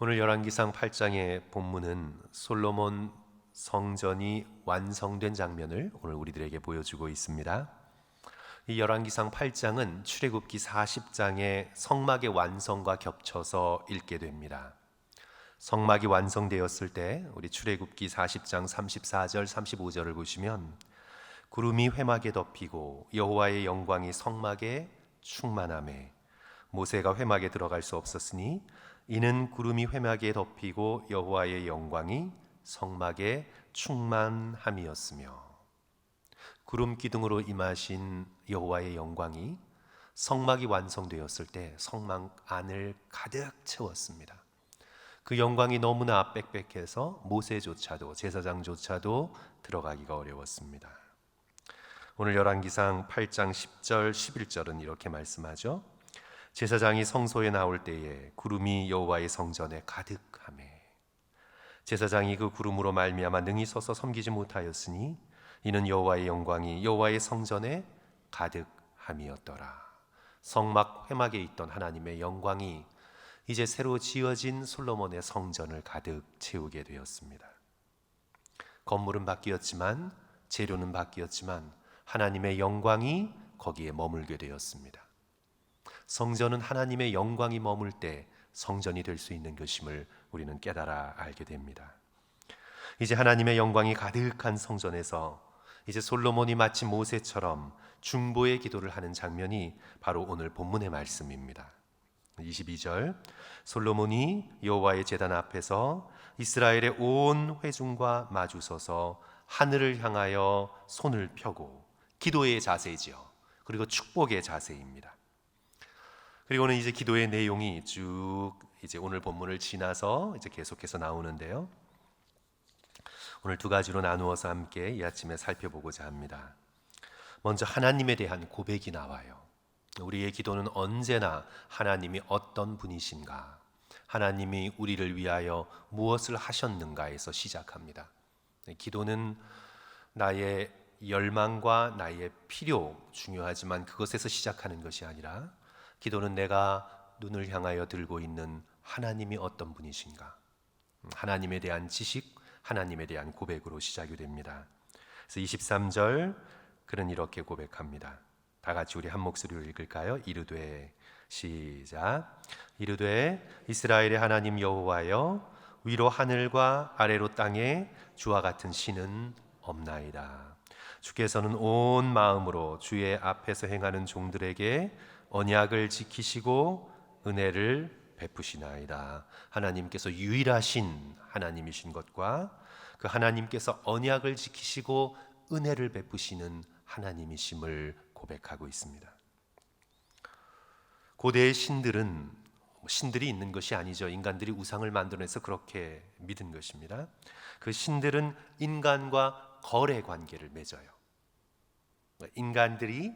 오늘 열왕기상 8장의 본문은 솔로몬 성전이 완성된 장면을 오늘 우리들에게 보여주고 있습니다. 이 열왕기상 8장은 출애굽기 40장의 성막의 완성과 겹쳐서 읽게 됩니다. 성막이 완성되었을 때 우리 출애굽기 40장 34절 35절을 보시면 구름이 회막에 덮이고 여호와의 영광이 성막에 충만하매 모세가 회막에 들어갈 수 없었으니 이는 구름이 회막에 덮이고 여호와의 영광이 성막에 충만함이었으며, 구름 기둥으로 임하신 여호와의 영광이 성막이 완성되었을 때 성막 안을 가득 채웠습니다. 그 영광이 너무나 빽빽해서 모세조차도, 제사장조차도 들어가기가 어려웠습니다. 오늘 열왕기상 8장 10절 11절은 이렇게 말씀하죠. 제사장이 성소에 나올 때에 구름이 여호와의 성전에 가득하매 제사장이 그 구름으로 말미암아 능히 서서 섬기지 못하였으니 이는 여호와의 영광이 여호와의 성전에 가득함이었더라. 성막 회막에 있던 하나님의 영광이 이제 새로 지어진 솔로몬의 성전을 가득 채우게 되었습니다. 건물은 바뀌었지만, 재료는 바뀌었지만 하나님의 영광이 거기에 머물게 되었습니다. 성전은 하나님의 영광이 머물 때 성전이 될 수 있는 것임을 우리는 깨달아 알게 됩니다. 이제 하나님의 영광이 가득한 성전에서 이제 솔로몬이 마치 모세처럼 중보의 기도를 하는 장면이 바로 오늘 본문의 말씀입니다. 22절, 솔로몬이 여호와의 제단 앞에서 이스라엘의 온 회중과 마주서서 하늘을 향하여 손을 펴고, 기도의 자세지요. 그리고 축복의 자세입니다. 그리고는 이제 기도의 내용이 쭉 이제 오늘 본문을 지나서 이제 계속해서 나오는데요. 오늘 두 가지로 나누어서 함께 이 아침에 살펴보고자 합니다. 먼저 하나님에 대한 고백이 나와요. 우리의 기도는 언제나 하나님이 어떤 분이신가, 하나님이 우리를 위하여 무엇을 하셨는가에서 시작합니다. 기도는 나의 열망과 나의 필요, 중요하지만 그것에서 시작하는 것이 아니라, 기도는 내가 눈을 향하여 들고 있는 하나님이 어떤 분이신가, 하나님에 대한 지식, 하나님에 대한 고백으로 시작이 됩니다. 그래서 23절 그는 이렇게 고백합니다. 다 같이 우리 한 목소리로 읽을까요? 이르되, 시작. 이르되 이스라엘의 하나님 여호와여, 위로 하늘과 아래로 땅에 주와 같은 신은 없나이다. 주께서는 온 마음으로 주의 앞에서 행하는 종들에게 언약을 지키시고 은혜를 베푸시나이다. 하나님께서 유일하신 하나님이신 것과 그 하나님께서 언약을 지키시고 은혜를 베푸시는 하나님이심을 고백하고 있습니다. 고대의 신들이 있는 것이 아니죠. 인간들이 우상을 만들어내서 그렇게 믿은 것입니다. 그 신들은 인간과 거래 관계를 맺어요. 인간들이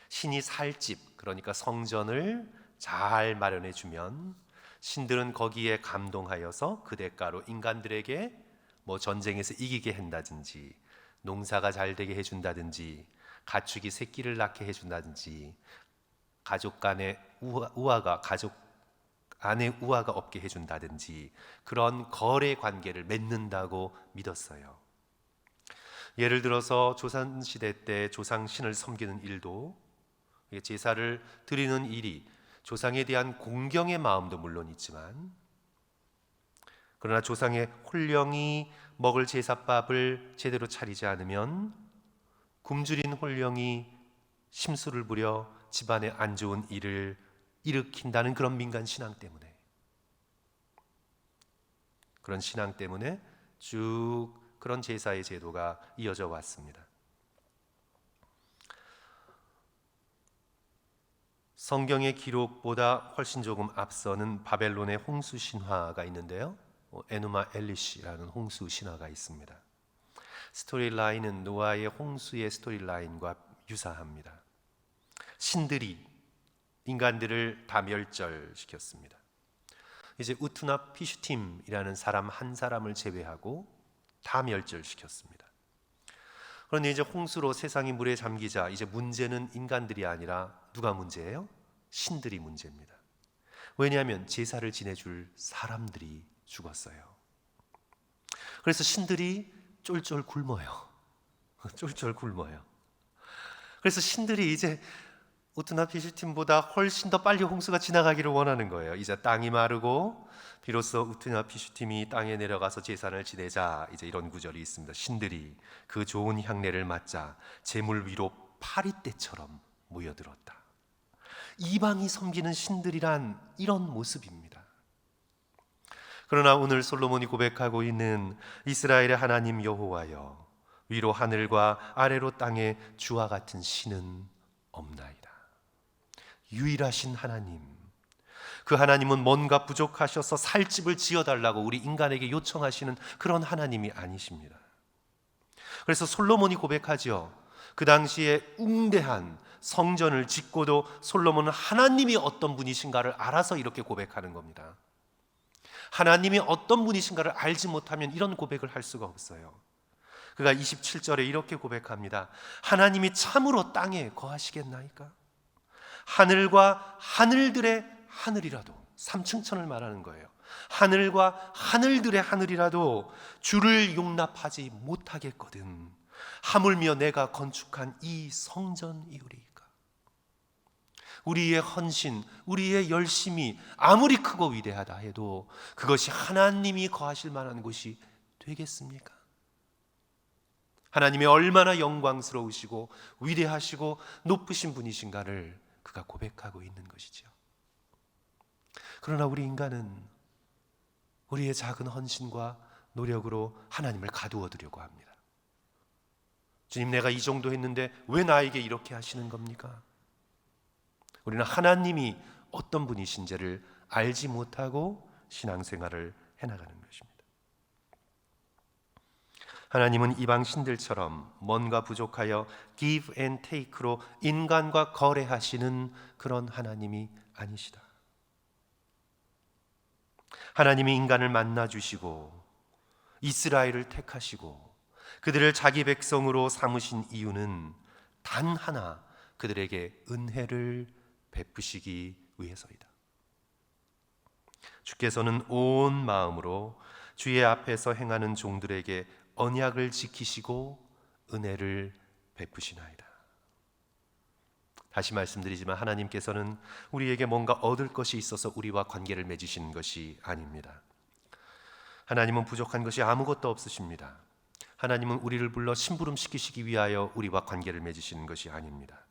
신이 살 집, 그러니까 성전을 잘 마련해 주면 신들은 거기에 감동하여서 그 대가로 인간들에게 뭐 전쟁에서 이기게 한다든지, 농사가 잘 되게 해준다든지, 가축이 새끼를 낳게 해준다든지, 가족 간에 가족 안에 우화가 없게 해준다든지, 그런 거래 관계를 맺는다고 믿었어요. 예를 들어서 조선시대 때 조상신을 섬기는 일도, 제사를 드리는 일이 조상에 대한 공경의 마음도 물론 있지만, 그러나 조상의 홀령이 먹을 제사밥을 제대로 차리지 않으면 굶주린 홀령이 심술을 부려 집안에 안 좋은 일을 일으킨다는 그런 민간 신앙 때문에, 그런 신앙 때문에 쭉 그런 제사의 제도가 이어져 왔습니다. 성경의 기록보다 훨씬 조금 앞서는 바벨론의 홍수 신화가 있는데요. 에누마 엘리시라는 홍수 신화가 있습니다. 스토리라인은 노아의 홍수의 스토리라인과 유사합니다. 신들이 인간들을 다 멸절시켰습니다. 이제 우투나 피슈팀이라는 사람 한 사람을 제외하고 다 멸절시켰습니다. 그런데 이제 홍수로 세상이 물에 잠기자 이제 문제는 인간들이 아니라 누가 문제예요? 신들이 문제입니다. 왜냐하면 제사를 지내줄 사람들이 죽었어요. 그래서 신들이 쫄쫄 굶어요. 쫄쫄 굶어요. 그래서 신들이 이제 우트나피슈팀보다 훨씬 더 빨리 홍수가 지나가기를 원하는 거예요. 이제 땅이 마르고 비로소 우트나피슈팀이 땅에 내려가서 제사를 지내자, 이제 이런 구절이 있습니다. 신들이 그 좋은 향내를 맡자 제물 위로 파리떼처럼 모여들었다. 이방이 섬기는 신들이란 이런 모습입니다. 그러나 오늘 솔로몬이 고백하고 있는 이스라엘의 하나님 여호와여, 위로 하늘과 아래로 땅에 주와 같은 신은 없나이다. 유일하신 하나님, 그 하나님은 뭔가 부족하셔서 살집을 지어달라고 우리 인간에게 요청하시는 그런 하나님이 아니십니다. 그래서 솔로몬이 고백하죠. 그 당시에 웅대한 성전을 짓고도 솔로몬은 하나님이 어떤 분이신가를 알아서 이렇게 고백하는 겁니다. 하나님이 어떤 분이신가를 알지 못하면 이런 고백을 할 수가 없어요. 그가 27절에 이렇게 고백합니다. 하나님이 참으로 땅에 거하시겠나이까? 하늘과 하늘들의 하늘이라도, 삼층천을 말하는 거예요. 하늘과 하늘들의 하늘이라도 주를 용납하지 못하겠거든. 하물며 내가 건축한 이 성전이오리이까. 우리의 헌신, 우리의 열심이 아무리 크고 위대하다 해도 그것이 하나님이 거하실 만한 곳이 되겠습니까? 하나님이 얼마나 영광스러우시고 위대하시고 높으신 분이신가를 그가 고백하고 있는 것이죠. 그러나 우리 인간은 우리의 작은 헌신과 노력으로 하나님을 가두어 두려고 합니다. 주님, 내가 이 정도 했는데 왜 나에게 이렇게 하시는 겁니까? 우리는 하나님이 어떤 분이신지를 알지 못하고 신앙생활을 해나가는 것입니다. 하나님은 이방 신들처럼 뭔가 부족하여 give and take로 인간과 거래하시는 그런 하나님이 아니시다. 하나님이 인간을 만나주시고 이스라엘을 택하시고 그들을 자기 백성으로 삼으신 이유는 단 하나, 그들에게 은혜를 베푸시기 위해서이다. 주께서는 온 마음으로 주의 앞에서 행하는 종들에게 언약을 지키시고 은혜를 베푸시나이다. 다시 말씀드리지만 하나님께서는 우리에게 뭔가 얻을 것이 있어서 우리와 관계를 맺으시는 것이 아닙니다. 하나님은 부족한 것이 아무것도 없으십니다. 하나님은 우리를 불러 심부름시키시기 위하여 우리와 관계를 맺으시는 것이 아닙니다.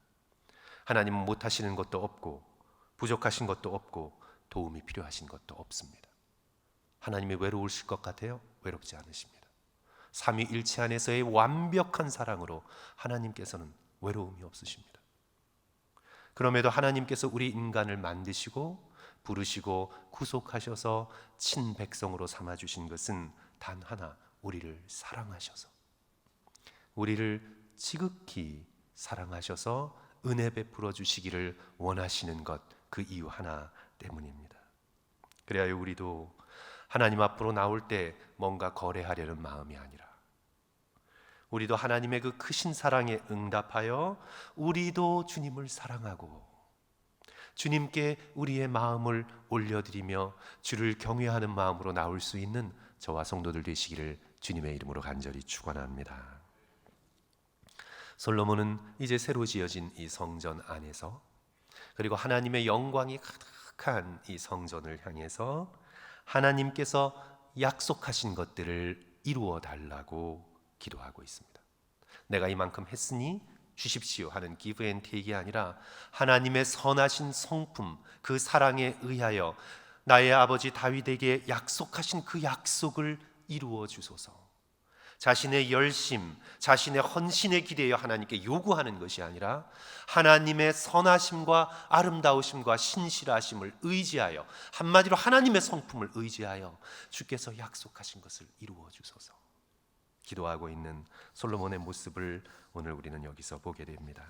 하나님은 못하시는 것도 없고 부족하신 것도 없고 도움이 필요하신 것도 없습니다. 하나님이 외로우실 것 같아요? 외롭지 않으십니다. 삼위일체 안에서의 완벽한 사랑으로 하나님께서는 외로움이 없으십니다. 그럼에도 하나님께서 우리 인간을 만드시고 부르시고 구속하셔서 친백성으로 삼아주신 것은 단 하나, 우리를 사랑하셔서, 우리를 지극히 사랑하셔서 은혜 베풀어 주시기를 원하시는 것, 그 이유 하나 때문입니다. 그래야 우리도 하나님 앞으로 나올 때 뭔가 거래하려는 마음이 아니라 우리도 하나님의 그 크신 사랑에 응답하여 우리도 주님을 사랑하고 주님께 우리의 마음을 올려드리며 주를 경외하는 마음으로 나올 수 있는 저와 성도들 되시기를 주님의 이름으로 간절히 축원합니다. 솔로몬은 이제 새로 지어진 이 성전 안에서, 그리고 하나님의 영광이 가득한 이 성전을 향해서 하나님께서 약속하신 것들을 이루어 달라고 기도하고 있습니다. 내가 이만큼 했으니 주십시오 하는 give and take이 아니라 하나님의 선하신 성품, 그 사랑에 의하여 나의 아버지 다윗에게 약속하신 그 약속을 이루어 주소서. 자신의 열심, 자신의 헌신에 기대어 하나님께 요구하는 것이 아니라 하나님의 선하심과 아름다우심과 신실하심을 의지하여, 한마디로 하나님의 성품을 의지하여 주께서 약속하신 것을 이루어 주소서 기도하고 있는 솔로몬의 모습을 오늘 우리는 여기서 보게 됩니다.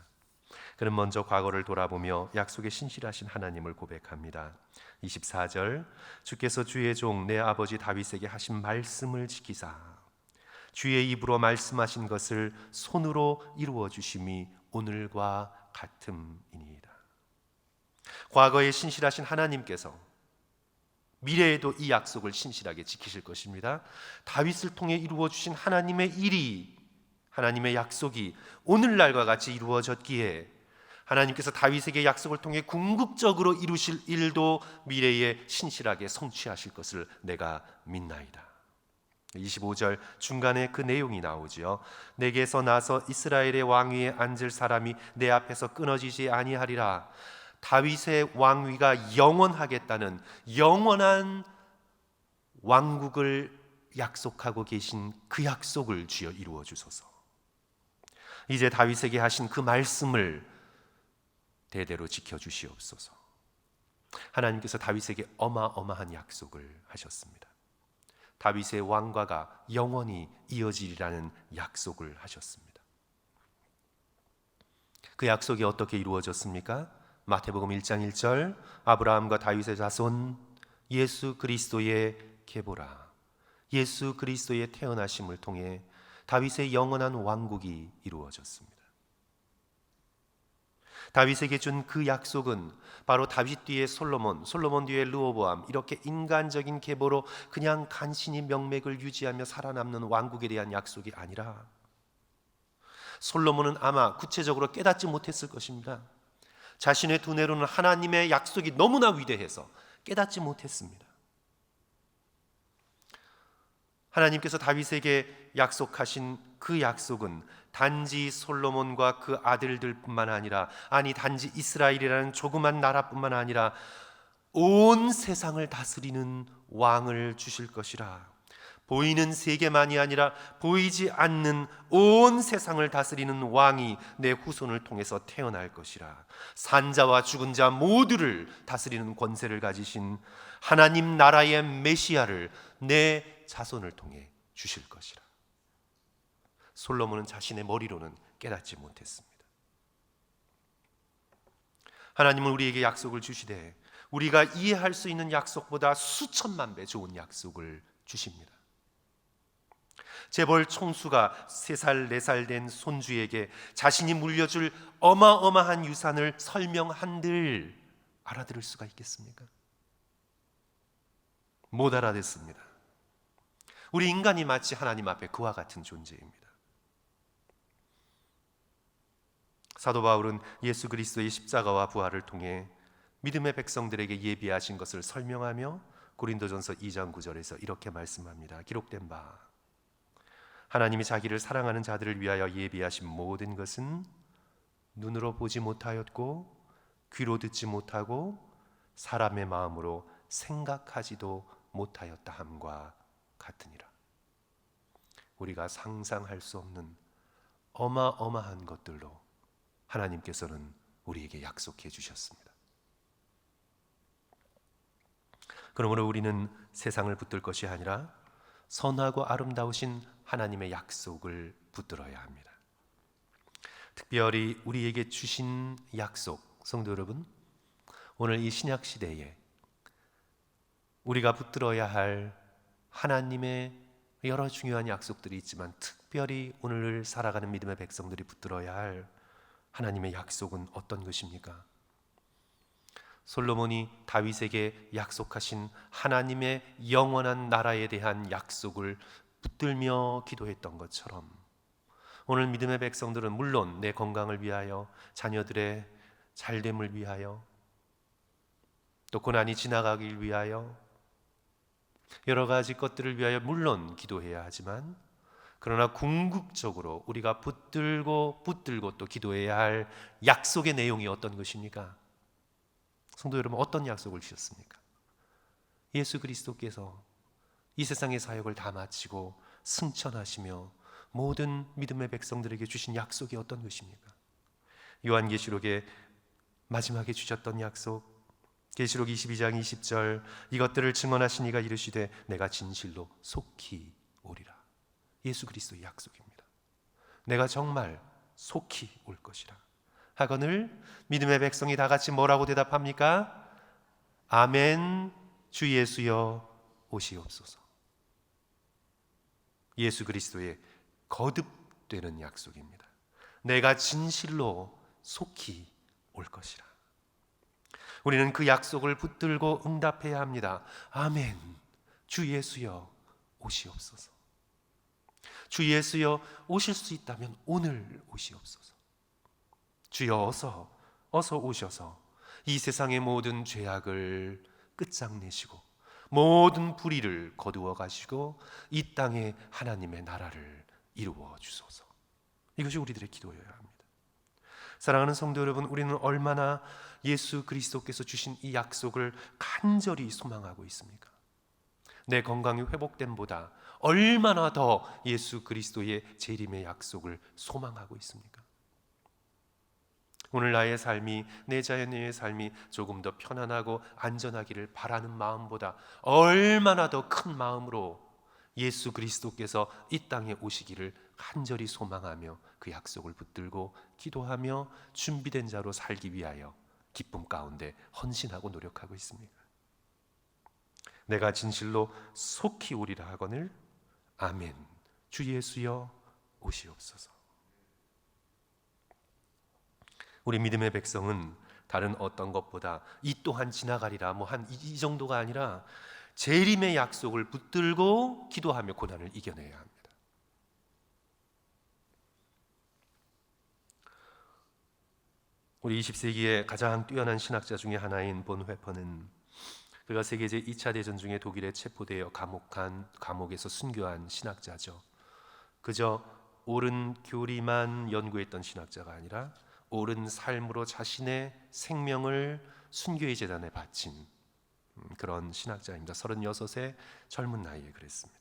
그는 먼저 과거를 돌아보며 약속의 신실하신 하나님을 고백합니다. 24절, 주께서 주의 종 내 아버지 다윗에게 하신 말씀을 지키사 주의 입으로 말씀하신 것을 손으로 이루어 주심이 오늘과 같음이니이다. 과거에 신실하신 하나님께서 미래에도 이 약속을 신실하게 지키실 것입니다. 다윗을 통해 이루어 주신 하나님의 일이, 하나님의 약속이 오늘날과 같이 이루어졌기에 하나님께서 다윗에게 약속을 통해 궁극적으로 이루실 일도 미래에 신실하게 성취하실 것을 내가 믿나이다. 25절 중간에 그 내용이 나오지요. 내게서 나서 이스라엘의 왕위에 앉을 사람이 내 앞에서 끊어지지 아니하리라. 다윗의 왕위가 영원하겠다는 영원한 왕국을 약속하고 계신 그 약속을 주여 이루어 주소서. 이제 다윗에게 하신 그 말씀을 대대로 지켜주시옵소서. 하나님께서 다윗에게 어마어마한 약속을 하셨습니다. 다윗의 왕과가 영원히 이어지리라는 약속을 하셨습니다. 그 약속이 어떻게 이루어졌습니까? 마태복음 1장 1절 아브라함과 다윗의 자손 예수 그리스도의 계보라. 예수 그리스도의 태어나심을 통해 다윗의 영원한 왕국이 이루어졌습니다. 다윗에게 준 그 약속은 바로 다윗 뒤에 솔로몬, 솔로몬 뒤에 르호보암, 이렇게 인간적인 계보로 그냥 간신히 명맥을 유지하며 살아남는 왕국에 대한 약속이 아니라 솔로몬은 아마 구체적으로 깨닫지 못했을 것입니다. 자신의 두뇌로는 하나님의 약속이 너무나 위대해서 깨닫지 못했습니다. 하나님께서 다윗에게 약속하신 그 약속은 단지 솔로몬과 그 아들들뿐만 아니라, 아니 단지 이스라엘이라는 조그만 나라뿐만 아니라 온 세상을 다스리는 왕을 주실 것이라. 보이는 세계만이 아니라 보이지 않는 온 세상을 다스리는 왕이 내 후손을 통해서 태어날 것이라. 산자와 죽은 자 모두를 다스리는 권세를 가지신 하나님 나라의 메시아를 내 자손을 통해 주실 것이라. 솔로몬은 자신의 머리로는 깨닫지 못했습니다. 하나님은 우리에게 약속을 주시되 우리가 이해할 수 있는 약속보다 수천만 배 좋은 약속을 주십니다. 재벌 총수가 3살, 4살 된 손주에게 자신이 물려줄 어마어마한 유산을 설명한들 알아들을 수가 있겠습니까? 못 알아듣습니다. 우리 인간이 마치 하나님 앞에 그와 같은 존재입니다. 사도 바울은 예수 그리스도의 십자가와 부활을 통해 믿음의 백성들에게 예비하신 것을 설명하며 고린도전서 2장 9절에서 이렇게 말씀합니다. 기록된 바 하나님이 자기를 사랑하는 자들을 위하여 예비하신 모든 것은 눈으로 보지 못하였고 귀로 듣지 못하고 사람의 마음으로 생각하지도 못하였다 함과 같으니라. 우리가 상상할 수 없는 어마어마한 것들로 하나님께서는 우리에게 약속해 주셨습니다. 그러므로 우리는 세상을 붙들 것이 아니라 선하고 아름다우신 하나님의 약속을 붙들어야 합니다. 특별히 우리에게 주신 약속, 성도 여러분, 오늘 이 신약 시대에 우리가 붙들어야 할 하나님의 여러 중요한 약속들이 있지만 특별히 오늘 살아가는 믿음의 백성들이 붙들어야 할 하나님의 약속은 어떤 것입니까? 솔로몬이 다윗에게 약속하신 하나님의 영원한 나라에 대한 약속을 붙들며 기도했던 것처럼 오늘 믿음의 백성들은 물론 내 건강을 위하여, 자녀들의 잘됨을 위하여, 또 고난이 지나가길 위하여, 여러 가지 것들을 위하여 물론 기도해야 하지만, 그러나 궁극적으로 우리가 붙들고 또 기도해야 할 약속의 내용이 어떤 것입니까? 성도 여러분, 어떤 약속을 주셨습니까? 예수 그리스도께서 이 세상의 사역을 다 마치고 승천하시며 모든 믿음의 백성들에게 주신 약속이 어떤 것입니까? 요한계시록의 마지막에 주셨던 약속, 계시록 22장 20절, 이것들을 증언하신 이가 이르시되 내가 진실로 속히 오리라. 예수 그리스도의 약속입니다. 내가 정말 속히 올 것이라 하거늘 믿음의 백성이 다 같이 뭐라고 대답합니까? 아멘, 주 예수여 오시옵소서. 예수 그리스도의 거듭되는 약속입니다. 내가 진실로 속히 올 것이라. 우리는 그 약속을 붙들고 응답해야 합니다. 아멘. 주 예수여 오시옵소서. 주 예수여 오실 수 있다면 오늘 오시옵소서. 주여 어서 오셔서 이 세상의 모든 죄악을 끝장내시고 모든 불의를 거두어 가시고 이 땅에 하나님의 나라를 이루어 주소서. 이것이 우리들의 기도여야 합니다. 사랑하는 성도 여러분, 우리는 얼마나 예수 그리스도께서 주신 이 약속을 간절히 소망하고 있습니까? 내 건강이 회복됨보다 얼마나 더 예수 그리스도의 재림의 약속을 소망하고 있습니까? 오늘 나의 삶이, 내 자녀의 삶이 조금 더 편안하고 안전하기를 바라는 마음보다 얼마나 더 큰 마음으로 예수 그리스도께서 이 땅에 오시기를 간절히 소망하며 그 약속을 붙들고 기도하며 준비된 자로 살기 위하여 기쁨 가운데 헌신하고 노력하고 있습니까? 내가 진실로 속히 오리라 하거늘 아멘. 주 예수여 오시옵소서. 우리 믿음의 백성은 다른 어떤 것보다 이 또한 지나가리라 한 이 정도가 아니라 재림의 약속을 붙들고 기도하며 고난을 이겨내야 합니다. 우리 20세기의 가장 뛰어난 신학자 중에 하나인 본회퍼는 그가 세계 제2차 대전 중에 독일에 체포되어 감옥에서 순교한 신학자죠. 그저 옳은 교리만 연구했던 신학자가 아니라 옳은 삶으로 자신의 생명을 순교의 제단에 바친 그런 신학자입니다. 36의 젊은 나이에 그랬습니다.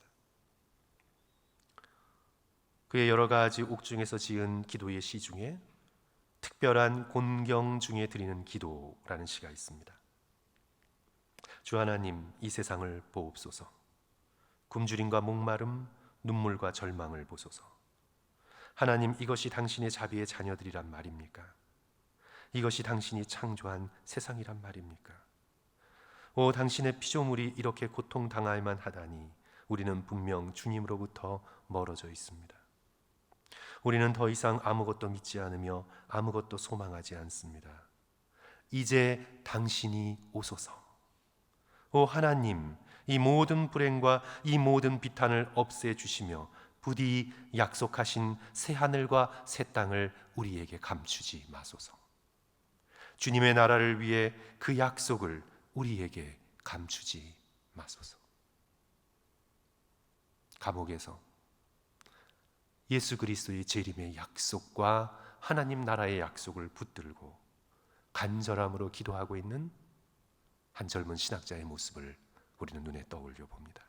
그의 여러 가지 옥중에서 지은 기도의 시 중에 특별한 곤경 중에 드리는 기도라는 시가 있습니다. 주 하나님, 이 세상을 보옵소서. 굶주림과 목마름, 눈물과 절망을 보소서. 하나님, 이것이 당신의 자비의 자녀들이란 말입니까? 이것이 당신이 창조한 세상이란 말입니까? 오, 당신의 피조물이 이렇게 고통당할만 하다니 우리는 분명 주님으로부터 멀어져 있습니다. 우리는 더 이상 아무것도 믿지 않으며 아무것도 소망하지 않습니다. 이제 당신이 오소서. 오 하나님, 이 모든 불행과 이 모든 비탄을 없애주시며 부디 약속하신 새 하늘과 새 땅을 우리에게 감추지 마소서. 주님의 나라를 위해 그 약속을 우리에게 감추지 마소서. 감옥에서 예수 그리스도의 재림의 약속과 하나님 나라의 약속을 붙들고 간절함으로 기도하고 있는 한 젊은 신학자의 모습을 우리는 눈에 떠올려 봅니다.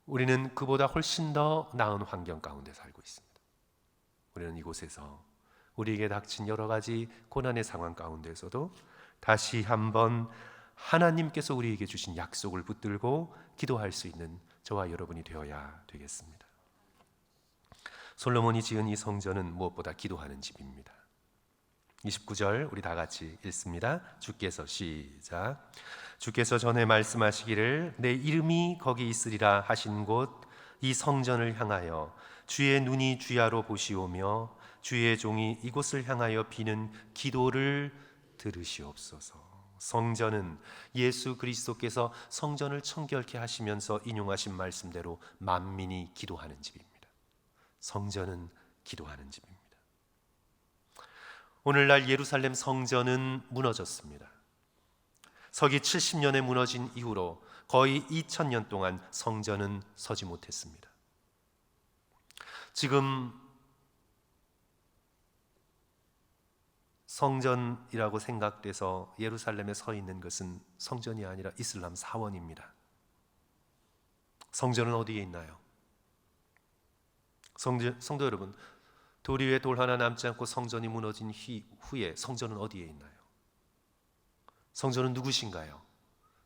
우리는 그보다 훨씬 더 나은 환경 가운데 살고 있습니다. 우리는 이곳에서 우리에게 닥친 여러 가지 고난의 상황 가운데서도 다시 한번 하나님께서 우리에게 주신 약속을 붙들고 기도할 수 있는 저와 여러분이 되어야 되겠습니다. 솔로몬이 지은 이 성전은 무엇보다 기도하는 집입니다. 29절 우리 다 같이 읽습니다. 주께서 시작. 주께서 전에 말씀하시기를 내 이름이 거기 있으리라 하신 곳 이 성전을 향하여 주의 눈이 주야로 보시오며 주의 종이 이곳을 향하여 비는 기도를 들으시옵소서. 성전은 예수 그리스도께서 성전을 청결케 하시면서 인용하신 말씀대로 만민이 기도하는 집입니다. 성전은 기도하는 집입니다. 오늘날 예루살렘 성전은 무너졌습니다. 서기 70년에 무너진 이후로 거의 2000년 동안 성전은 서지 못했습니다. 지금 성전이라고 생각돼서 예루살렘에 서 있는 것은 성전이 아니라 이슬람 사원입니다. 성전은 어디에 있나요? 성도 여러분, 돌 위에 돌 하나 남지 않고 성전이 무너진 후에 성전은 어디에 있나요? 성전은 누구신가요?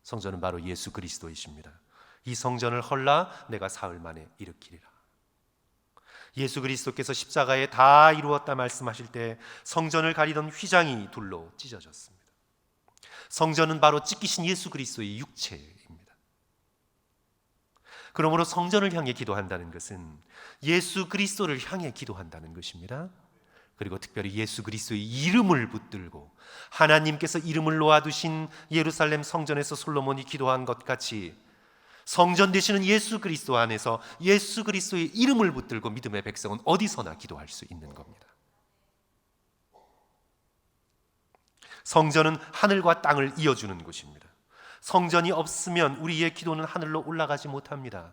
성전은 바로 예수 그리스도이십니다. 이 성전을 헐라 내가 사흘 만에 일으키리라. 예수 그리스도께서 십자가에 다 이루었다 말씀하실 때 성전을 가리던 휘장이 둘로 찢어졌습니다. 성전은 바로 찢기신 예수 그리스도의 육체입니다. 그러므로 성전을 향해 기도한다는 것은 예수 그리스도를 향해 기도한다는 것입니다. 그리고 특별히 예수 그리스도의 이름을 붙들고 하나님께서 이름을 놓아두신 예루살렘 성전에서 솔로몬이 기도한 것 같이 성전 되시는 예수 그리스도 안에서 예수 그리스도의 이름을 붙들고 믿음의 백성은 어디서나 기도할 수 있는 겁니다. 성전은 하늘과 땅을 이어주는 곳입니다. 성전이 없으면 우리의 기도는 하늘로 올라가지 못합니다.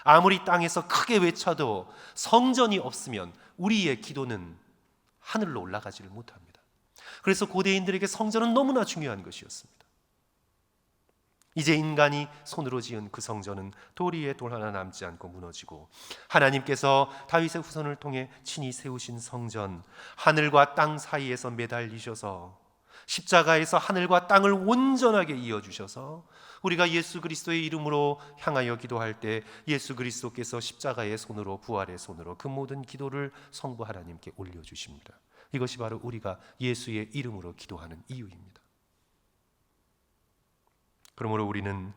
아무리 땅에서 크게 외쳐도 성전이 없으면 우리의 기도는 하늘로 올라가지를 못합니다. 그래서 고대인들에게 성전은 너무나 중요한 것이었습니다. 이제 인간이 손으로 지은 그 성전은 돌 위에 돌 하나 남지 않고 무너지고 하나님께서 다윗의 후손을 통해 친히 세우신 성전, 하늘과 땅 사이에서 매달리셔서 십자가에서 하늘과 땅을 온전하게 이어주셔서 우리가 예수 그리스도의 이름으로 향하여 기도할 때 예수 그리스도께서 십자가의 손으로 부활의 손으로 그 모든 기도를 성부 하나님께 올려주십니다. 이것이 바로 우리가 예수의 이름으로 기도하는 이유입니다. 그러므로 우리는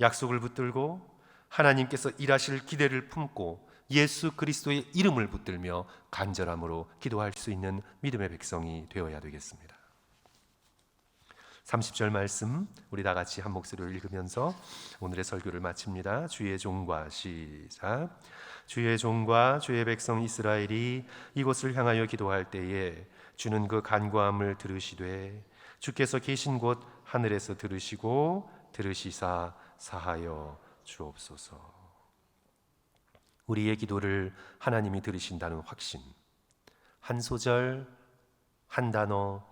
약속을 붙들고 하나님께서 일하실 기대를 품고 예수 그리스도의 이름을 붙들며 간절함으로 기도할 수 있는 믿음의 백성이 되어야 되겠습니다. 30절 말씀 우리 다 같이 한 목소리로 읽으면서 오늘의 설교를 마칩니다. 주의 종과 시작. 주의 종과 주의 백성 이스라엘이 이곳을 향하여 기도할 때에 주는 그 간구함을 들으시되 주께서 계신 곳 하늘에서 들으시고 들으시사 사하여 주옵소서. 우리의 기도를 하나님이 들으신다는 확신, 한 소절 한 단어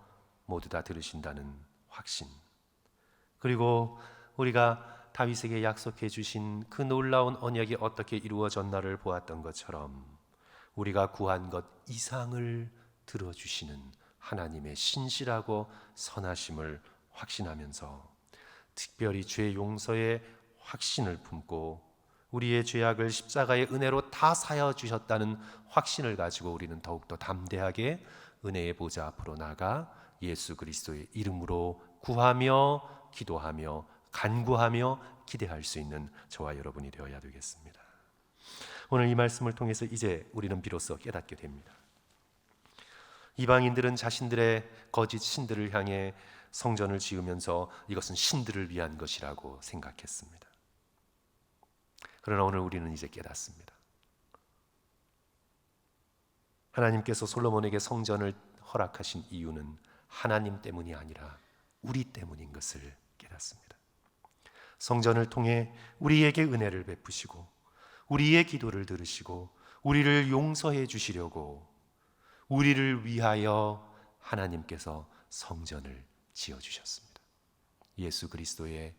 모두 다 들으신다는 확신, 그리고 우리가 다윗에게 약속해 주신 그 놀라운 언약이 어떻게 이루어졌나를 보았던 것처럼 우리가 구한 것 이상을 들어주시는 하나님의 신실하고 선하심을 확신하면서 특별히 죄 용서의 확신을 품고 우리의 죄악을 십자가의 은혜로 다 사여 주셨다는 확신을 가지고 우리는 더욱더 담대하게 은혜의 보좌 앞으로 나가 예수 그리스도의 이름으로 구하며 기도하며 간구하며 기대할 수 있는 저와 여러분이 되어야 되겠습니다. 오늘 이 말씀을 통해서 이제 우리는 비로소 깨닫게 됩니다. 이방인들은 자신들의 거짓 신들을 향해 성전을 지으면서 이것은 신들을 위한 것이라고 생각했습니다. 그러나 오늘 우리는 이제 깨닫습니다. 하나님께서 솔로몬에게 성전을 허락하신 이유는 하나님 때문이 아니라 우리 때문인 것을 깨닫습니다. 성전을 통해 우리에게 은혜를 베푸시고 우리의 기도를 들으시고 우리를 용서해 주시려고 우리를 위하여 하나님께서 성전을 지어주셨습니다. 예수 그리스도의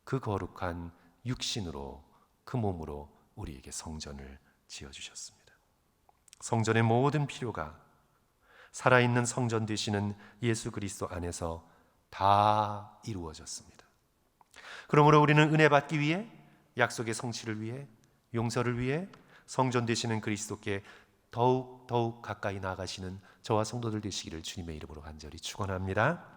그 거룩한 육신으로 그 몸으로 우리에게 성전을 지어주셨습니다. 성전의 모든 필요가 살아있는 성전 되시는 예수 그리스도 안에서 다 이루어졌습니다. 그러므로 우리는 은혜 받기 위해, 약속의 성취를 위해, 용서를 위해 성전 되시는 그리스도께 더욱 가까이 나아가시는 저와 성도들 되시기를 주님의 이름으로 간절히 축원합니다.